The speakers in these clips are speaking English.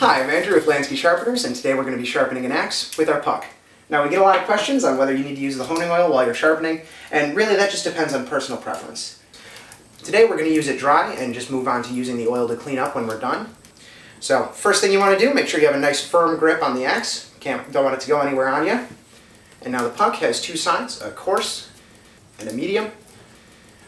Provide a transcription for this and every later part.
Hi, I'm Andrew with Lansky Sharpeners, and today we're going to be sharpening an axe with our puck. Now, we get a lot of questions on whether you need to use the honing oil while you're sharpening, and really that just depends on personal preference. Today we're going to use it dry and just move on to using the oil to clean up when we're done. So, first thing you want to do, make sure you have a nice firm grip on the axe. Don't want it to go anywhere on you. And now the puck has two sides, a coarse and a medium.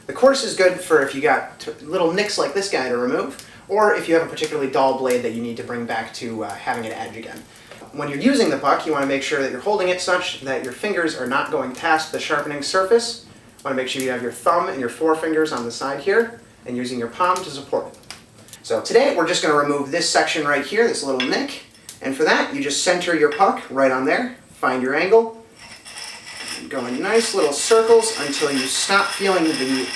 The coarse is good for if you got little nicks like this guy to remove, or if you have a particularly dull blade that you need to bring back to having an edge again. When you're using the puck, you want to make sure that you're holding it such that your fingers are not going past the sharpening surface. You want to make sure you have your thumb and your forefingers on the side here, and using your palm to support it. So today we're just going to remove this section right here, this little nick, and for that you just center your puck right on there, find your angle, and go in nice little circles until you stop feeling the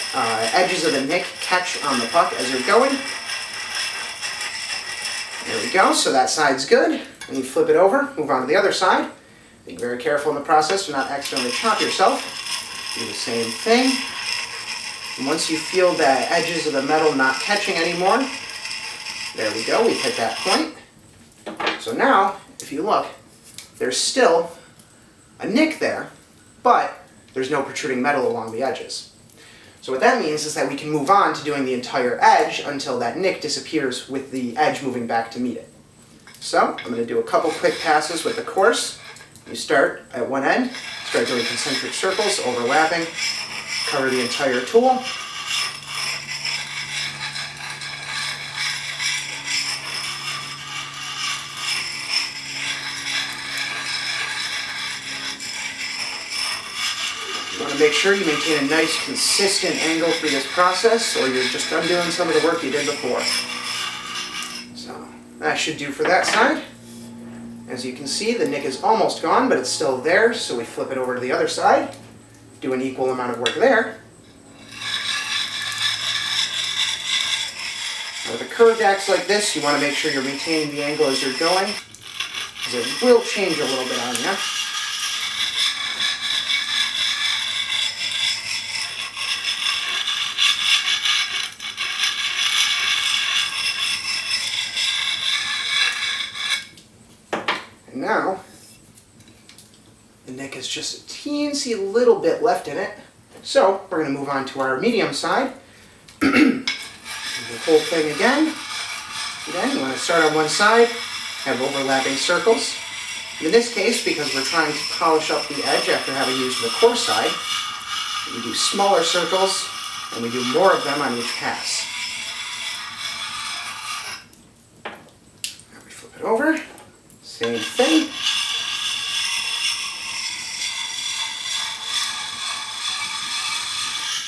edges of the nick catch on the puck as you're going. There we go, so that side's good. And you flip it over, move on to the other side. Be very careful in the process to not accidentally chop yourself. Do the same thing. And once you feel the edges of the metal not catching anymore, there we go, we've hit that point. So now, if you look, there's still a nick there, but there's no protruding metal along the edges. So what that means is that we can move on to doing the entire edge until that nick disappears with the edge moving back to meet it. So I'm going to do a couple quick passes with the coarse. You start at one end, start doing concentric circles, overlapping, cover the entire tool. You want to make sure you maintain a nice consistent angle through this process, or you're just undoing some of the work you did before. So that should do for that side. As you can see, the nick is almost gone, but it's still there, so we flip it over to the other side, do an equal amount of work there. With a curved axe like this, you want to make sure you're maintaining the angle as you're going, because it will change a little bit on you. And now, the nick is just a teensy little bit left in it. So, we're going to move on to our medium side. Do the whole thing again. Again, you want to start on one side, have overlapping circles. In this case, because we're trying to polish up the edge after having used the coarse side, we do smaller circles, and we do more of them on each pass. Now we flip it over. Same thing.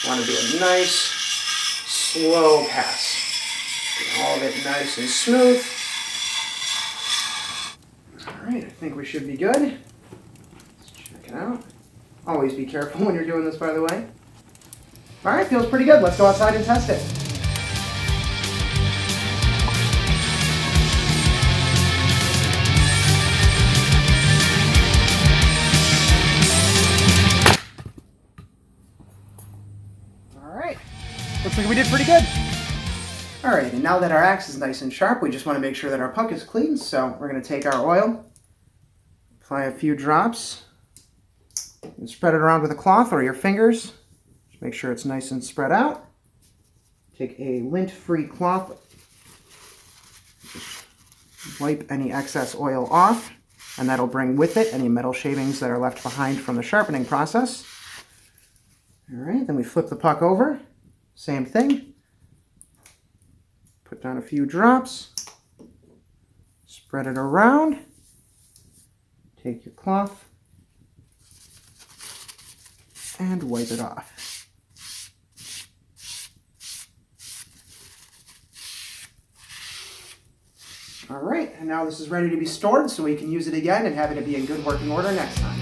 Want to do a nice, slow pass. Get all of it nice and smooth. Alright, I think we should be good. Let's check it out. Always be careful when you're doing this, by the way. Alright, feels pretty good. Let's go outside and test it. Looks like we did pretty good. Alright, and now that our axe is nice and sharp, we just want to make sure that our puck is clean. So we're going to take our oil, apply a few drops, and spread it around with a cloth or your fingers. Just make sure it's nice and spread out. Take a lint-free cloth, wipe any excess oil off, and that'll bring with it any metal shavings that are left behind from the sharpening process. Alright, then we flip the puck over. Same thing. Put down a few drops. Spread it around. Take your cloth and wipe it off. Alright, and now this is ready to be stored so we can use it again and have it be in good working order next time.